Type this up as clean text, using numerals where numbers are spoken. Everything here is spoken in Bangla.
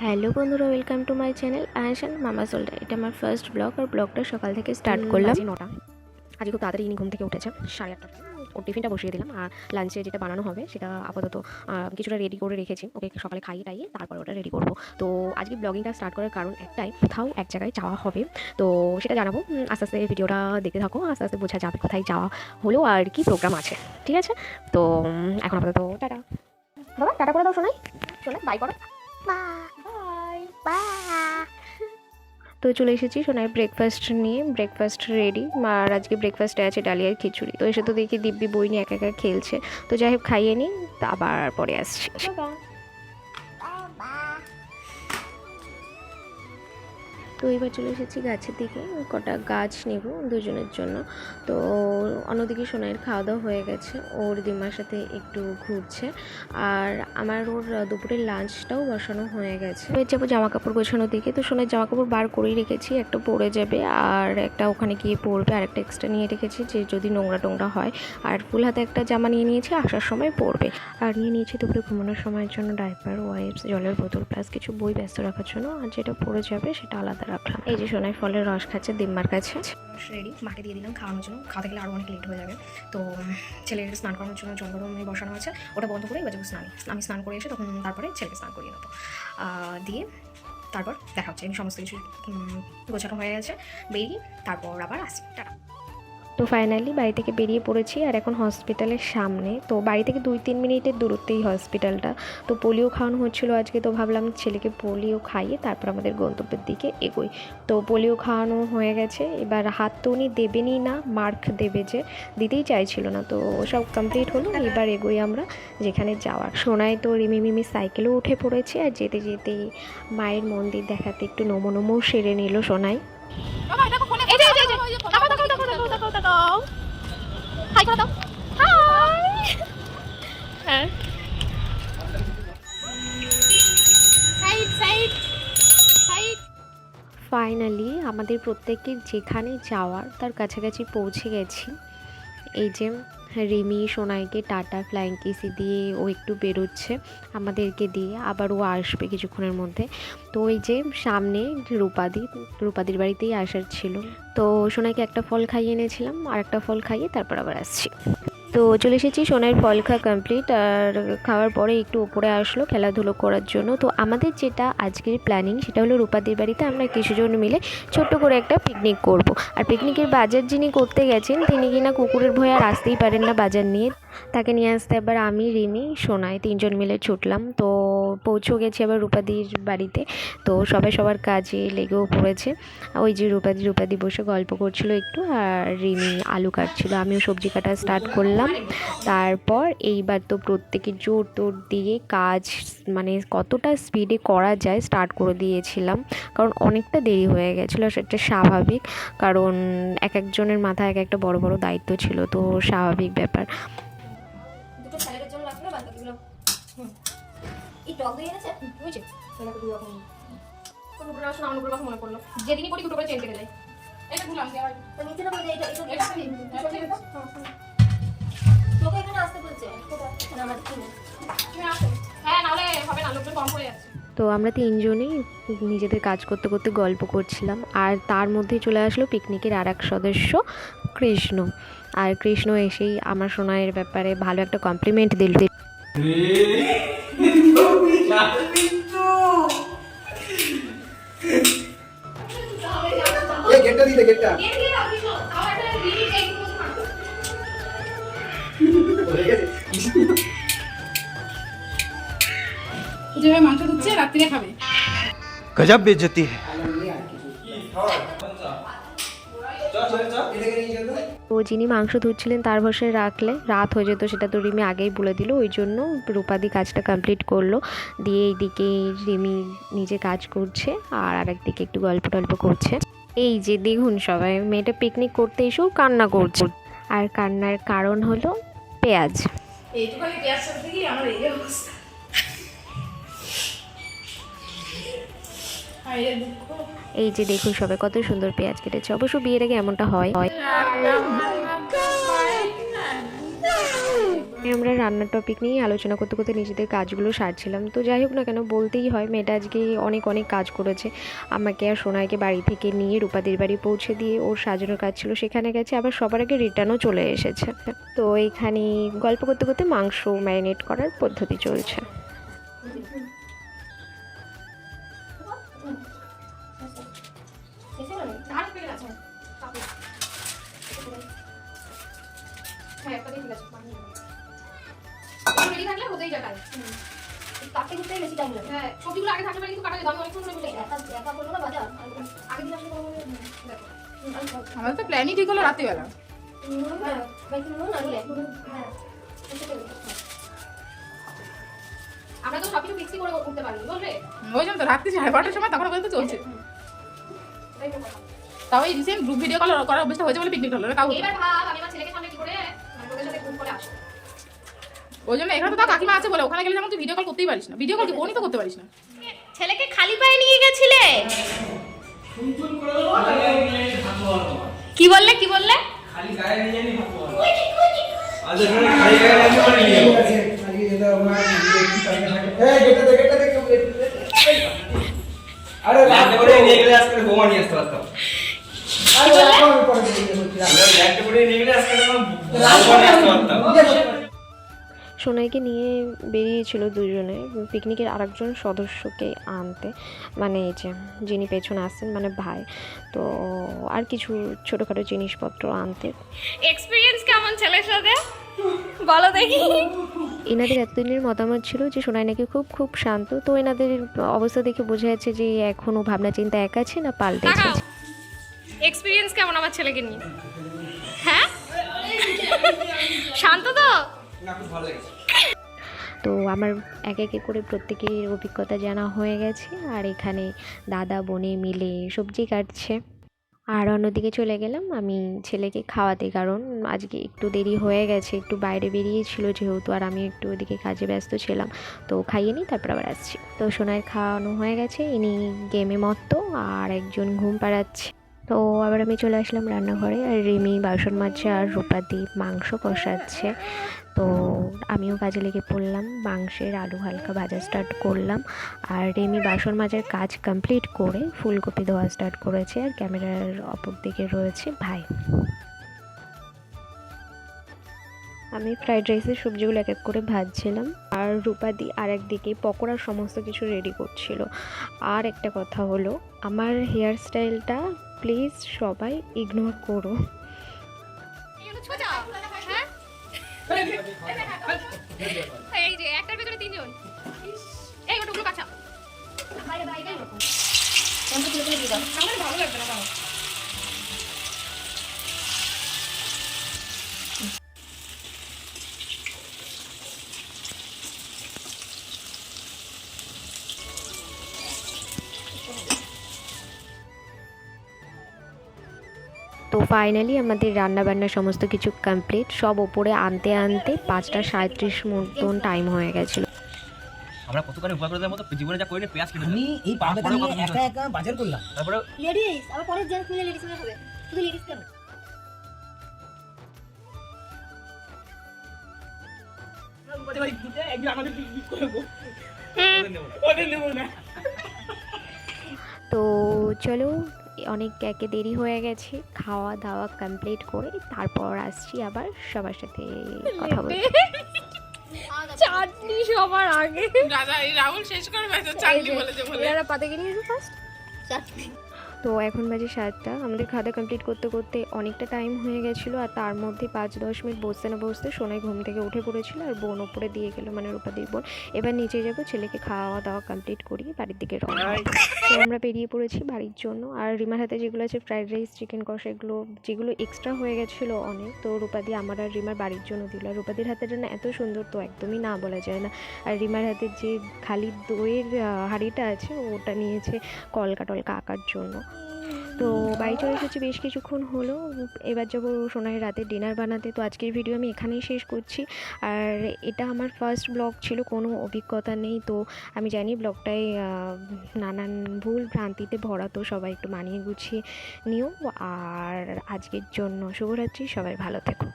হ্যালো বন্ধুরা, ওয়েলকাম টু মাই চ্যানেল আয়াশান মামা সোল্ডার। এটা আমার ফার্স্ট ব্লগ, আর ব্লগটা সকাল থেকে স্টার্ট করলাম 9টা। আজকে খুব তাড়াতাড়ি ঘুম থেকে উঠেছে 8:30। ওর টিফিনটা বসিয়ে দিলাম, আর লাঞ্চে যেটা বানানো হবে সেটা আপাতত কিছুটা রেডি করে রেখেছি। ওকে সকালে খাইয়ে টাইয়ে তারপর ওটা রেডি করবো। তো আজকে ব্লগিংটা স্টার্ট করার কারণ একটাই, কোথাও এক জায়গায় যাওয়া হবে, তো সেটা জানাবো। আস্তে আস্তে ভিডিওটা দেখতে থাকো, আস্তে আস্তে বোঝা যাবে কোথায় যাওয়া হলো আর কি প্রোগ্রাম আছে। ঠিক আছে, তো এখন আপাতত টাটা। বাবা টাটা করে দাও, শোনাই শোনাই, বাই করো, বাই বাই। তো চলে এসেছি সোনার ব্রেকফাস্ট নিয়ে। ব্রেকফাস্ট রেডি, আর আজকে ব্রেকফাস্টে আছে ডালিয়ার খিচুড়ি। তো এসে তো দেখি দিব্যি বই নিয়ে একা একা খেলছে। তো যাই হোক খাইয়ে নিই, আবার পরে আসছি। তো এবার চলে এসেছি গাছের দিকে, কটা গাছ নেব দুজনের জন্য। তো অন্যদিকে সোনাইয়ের খাওয়া দাওয়া হয়ে গেছে, ওর দিমার সাথে একটু ঘুরছে, আর আমার ওর দুপুরের লাঞ্চটাও বসানো হয়ে গেছে। এবার যাবো জামা কাপড় গোছানোর দিকে। তো সোনার জামা কাপড় বার করেই রেখেছি, একটা পরে যাবে আর একটা ওখানে গিয়ে পরবে, আর একটা এক্সট্রা নিয়ে রেখেছি যে যদি নোংরা টোংরা হয়। আর ফুল হাতে একটা জামা নিয়ে নিয়েছি, আসার সময় পরবে। আর নিয়ে নিয়েছি দুপুরে ঘুমানোর সময়ের জন্য ডাইপার, ওয়াইপস, জলের বোতল, প্লাস কিছু বই ব্যস্ত রাখার জন্য। আর যেটা পরে যাবে সেটা আলাদা রাখলাম। এই যে সোনাই ফলের রস খাচ্ছে দিম্মার কাছে। রেডি, মাকে দিয়ে দিলাম খাওয়ানোর জন্য। খাওয়াতে গেলে আরও অনেক লেট হয়ে যাবে। তো ছেলের স্নান করানোর জন্য জল গরমে বসানো আছে, ওটা বন্ধ করে এবার যাবো স্নানে। আমি স্নান করে এসে তখন তারপরে ছেলেকে স্নান করিয়ে নেবো, দিয়ে তারপর দেখা হচ্ছে। আমি সমস্ত কিছু গোছানো হয়ে গেছে, বেরিয়ে তারপর আবার আসি। টাটা। তো ফাইনালি বাড়ি থেকে বেরিয়ে পড়েছি, আর এখন হসপিটালের সামনে। তো বাড়ি থেকে 2-3 মিনিটের দূরত্বেই হসপিটালটা। তো পোলিও খাওয়ানো হচ্ছিলো আজকে, তো ভাবলাম ছেলেকে পোলিও খাইয়ে তারপর আমাদের গন্তব্যের দিকে এগোই। তো পোলিও খাওয়ানো হয়ে গেছে, এবার হাত তো উনি দেবেনই না, মার্ক দেবে যে, দিতেই চাইছিল না। তো সব কমপ্লিট হলো, এবার এগোই আমরা যেখানে যাওয়ার। সোনায় তো রিমি মিমি সাইকেলেও উঠে পড়েছে, আর যেতে যেতে মায়ের মন্দির দেখাতে একটু নমো নমো সেরে নিল সোনাই। ফাইনালি আমাদের প্রত্যেকের যেখানে যাওয়ার তার কাছাকাছি পৌঁছে গেছি। এই যে রিমি সোনাইকে টাটা ফ্লাইং কিসি দিয়ে ও একটু বেরোচ্ছে আমাদেরকে দিয়ে, আবার ও আসবে কিছুক্ষণের মধ্যে। তো ওই যে সামনে রূপাদির বাড়িতেই আসার ছিল। তো সোনাইকে একটা ফল খাইয়ে এনেছিলাম, আর একটা ফল খাইয়ে তারপর আবার আসছি। তো চলে এসেছি, সোনাইয়ের ফল খাওয়া কমপ্লিট, আর খাওয়ার পরে একটু ওপরে আসলো খেলাধুলো করার জন্য। তো আমাদের যেটা আজকের প্ল্যানিং সেটা হলো রূপাদির বাড়িতে আমরা কিছুজন মিলে ছোট্ট করে একটা পিকনিক করব। আর পিকনিকের বাজার যিনি করতে গেছেন তিনি কিনা কুকুরের ভয়ে আর আসতেই পারেন না বাজার নিয়ে, তাকে নিয়ে আসতে এবার আমি, রিমি, সোনাই 3জন মিলে ছুটলাম। তো পৌঁছেও গেছি আবার রূপাদির বাড়িতে। তো সবাই সবার কাজে লেগেও পড়েছে। ওই যে রূপাদি বসে গল্প করছিল একটু, আর রিমি আলু কাটছিল, আমিও সবজি কাটা স্টার্ট করলাম। তারপর এইবার তো প্রত্যেকে জোর তোর দিয়ে কাজ, মানে কতটা স্পিডে করা যায় স্টার্ট করে দিয়েছিলাম, কারণ অনেকটা দেরি হয়ে গেছিলো। সেটা স্বাভাবিক, কারণ এক একজনের মাথায় এক একটা বড় বড় দায়িত্ব ছিল, তো স্বাভাবিক ব্যাপার। যেদিনই পড়ি দুটো করে চেঞ্জ করে যায়। এটা ভুলাম তোকে এখানে আসতে বলছে, হ্যাঁ নাহলে হবে না, লোকজন কম হয়ে যাচ্ছে। তো আমরা 3জনই নিজেদের কাজ করতে করতে গল্প করছিলাম, আর তার মধ্যে চলে আসলো পিকনিকের আর এক সদস্য কৃষ্ণ। আর কৃষ্ণ এসেই আমার সোনাইয়ের ব্যাপারে ভালো একটা কমপ্লিমেন্ট দিল। মাংস ধুচ্ছে, রাত্রিরে খাবে। गजब बेइज्जती है। তো যিনি মাংস ধুচ্ছিলেন তার ভরসায় রাখলে রাত হয়ে যেত, সেটা তো রিমি আগেই বলে দিল। ওই জন্য রূপাদি কাজটা কমপ্লিট করলো, দিয়ে এইদিকে রিমি নিজে কাজ করছে, আর আরেকদিকে একটু গল্প টল্প করছে। এই যে দেখুন সবাই, মেয়েটা পিকনিক করতে এসেও কান্না করছে, আর কান্নার কারণ হলো পেঁয়াজ। এইটুখানি পেঁয়াজ সাথে কি আমার এই অবস্থা। এই যে দেখুন সবাই কত সুন্দর পেঁয়াজ কেটেছে। অবশ্য বিয়ের আগে এমনটা হয়। আমরা রান্নার টপিক নিয়েই আলোচনা করতে করতে নিজেদের কাজগুলো সারছিলাম। তো যাই হোক না কেন, বলতেই হয় মেয়েটা আজকে অনেক অনেক কাজ করেছে। আমাকে আর সোনাইকে বাড়ি থেকে নিয়ে রূপাদির বাড়ি পৌঁছে দিয়ে ওর সাজানোর কাজ ছিল সেখানে গেছে, আবার সবার আগে রিটার্নও চলে এসেছে। তো এইখানে গল্প করতে করতে মাংস ম্যারিনেট করার পদ্ধতি চলছে। সবজিগুলো আগে থাকলে কিন্তু কাটা যেত, আমি অনেকক্ষণ ধরে আমাদের তো প্ল্যানই ঠিক হলো রাত্রিবেলা। আমরা তো সবকিছু ফিক্সই করে করতে পারি বলবে। ওই জন্য তো রাত্রি 12:30টার সময় তখন পর্যন্ত চলছে। তাও এই রিসেন্ট গ্রুপ ভিডিও কল করার অবস্থা হয়েছে বলে পিকনিক হলো না। তাও এবার ভাব আমি আমার ছেলেকে সামনে কি করে মানে ওদের সাথে গ্রুপ করে আসবো। ওই জন্য এখানে তো তাও কাকিমা আছে বলে ওখানে গেলে যেমন তুই ভিডিও কল করতেই পারিস না, ভিডিও কল কি ফোনই তো করতে পারিস না। ছেলেকে খালি পায়ে নিয়ে গেছিলে? কি বললে কি বললে? खाली गाय नहीं जानी भागो आज खाली गाय नहीं मार लियो खाली ये तो हमारा देखी करके ए गेटा दे अरे लाटे पड़े नहीं गले आजकल घुमा नहीं असता था কি বললে? लाटे पड़े नहीं गले आजकल घुमा नहीं असता था সোনাইকে নিয়ে বেরিয়েছিল দুজনে পিকনিকের আরেকজন সদস্যকে আনতে, মানে এই যে যিনি পেছনে আসছেন মানে ভাই, তো আর কিছু ছোটোখাটো জিনিসপত্র আনতে। এক্সপেরিয়েন্স কেমন ছেলের সাথে বলো দেখি। এনাদের এতদিনের মতামত ছিল যে সোনাই নাকি খুব খুব শান্ত, তো এনাদের অবস্থা দেখে বোঝা যাচ্ছে যে এখনও ভাবনা চিন্তা এক আছে না পাল্টেছে। এক্সপেরিয়েন্স কেমন আমার ছেলেকে নিয়ে? হ্যাঁ শান্ত তো ना कुछ ভালো লাগছে তো আমার এক একে করে প্রত্যেকের অভিজ্ঞতা জানা হয়ে গেছে, আর এখানে দাদা বোনে মিলে সবজি কাটছে। আর অন্যদিকে চলে গেলাম আমি ছেলেকে খাওয়াতে, কারণ আজকে একটু দেরি হয়ে গেছে, একটু বাইরে বেরিয়েছিল যেহেতু, আর আমি একটু ওদিকে কাজে ব্যস্ত ছিলাম। তো খাইয়ে নিই তারপর আবার আসছি। তো সোনার খাওয়ানো হয়ে গেছে, ইনি গেমে মত্ত আর একজন ঘুম পাড়াচ্ছে। তো আবার আমি চলে আসলাম রান্নাঘরে, আর রিমি বাসন মাজছে আর রূপাদি মাংস কষাচ্ছে। তো আমিও কাজে লেগে পড়লাম, মাংসের আলু হালকা ভাজা স্টার্ট করলাম, আর রিমি বাসন মাজার কাজ কমপ্লিট করে ফুলকপি ধোয়া স্টার্ট করেছে, আর ক্যামেরার অপর দিকে রয়েছে ভাই। আমি ফ্রাইড রাইসের সবজিগুলো এক এক করে ভাজছিলাম, আর রূপাদি আর একদিকে পকোড়ার সমস্ত কিছু রেডি করছিল। আর একটা কথা হলো, আমার হেয়ার স্টাইলটা প্লিজ সবাই ইগনোর করো। এই যে একটার ভিতরে তিনজন, এই ওটুকুলো কাঁচা ভালো লাগবে না। তো ফাইনালি আমাদের রান্নাবান্না সমস্ত কিছু কমপ্লিট, সব ওপরে আনতে আনতে 5:37 মতন টাইম হয়ে গেছিলো। আমরা কতকারে উপায় করে দেওয়ার মতো জীবনে যা করি না পেঁয়াজ কিনে আমি এই পাউডারটা নিয়ে একা একা বাজার করলাম। তারপরে লেডিস আবার পরের জেন্টস মিলে লেডিস মিলে হবে, শুধু লেডিস কেন? তো চলো, অনেক একে দেরি হয়ে গেছে, খাওয়া দাওয়া কমপ্লিট করে তারপর আসছি আবার সবার সাথে কথা বলতে। চাটনি সবার আগে দাদা এই রাহুল শেষ করে বেঁচে চাটনি বলেছে বলে এরা পাতে কিনে ফার্স্ট। তো এখন বাজে 7টা, আমাদের খাওয়া কমপ্লিট করতে করতে অনেকটা টাইম হয়ে গেছিলো, আর তার মধ্যে 5-10 মিনিট বসতে না বসতে সোনাই ঘুম থেকে উঠে পড়েছিল, আর বোন ওপরে দিয়ে গেলো, মানে রূপাদির বোন। এবার নিচে যাবো, ছেলেকে খাওয়া দাওয়া কমপ্লিট করি বাড়ির দিকে রওনা হবো। তো আমরা বেরিয়ে পড়েছি বাড়ির জন্য, আর রিমার হাতে যেগুলো আছে ফ্রাইড রাইস চিকেন কষা, এগুলো যেগুলো এক্সট্রা হয়ে গেছিলো অনেক, তো রূপাদি আমার আর রিমার বাড়ির জন্য দিল। আর রূপাদির হাতের রান্না এত সুন্দর তো একদমই না বলা যায় না। আর রিমার হাতের যে খালি দইয়ের হাঁড়িটা আছে ওটা নিয়েছে কলকা টলকা আঁকার জন্য। তো বাড়ি চলে এসেছি বেশ কিছুক্ষণ হলো, এবার যাবো সোনাইয়ের রাতে ডিনার বানাতে। তো আজকের ভিডিও আমি এখানেই শেষ করছি, আর এটা আমার ফার্স্ট ব্লগ ছিল, কোনো অভিজ্ঞতা নেই। তো আমি জানি ব্লগটায় নানান ভুল ভ্রান্তিতে ভরা, তো সবাই একটু মানিয়ে গুছিয়ে নিও। আর আজকের জন্য শুভরাত্রি, সবাই ভালো থেকো।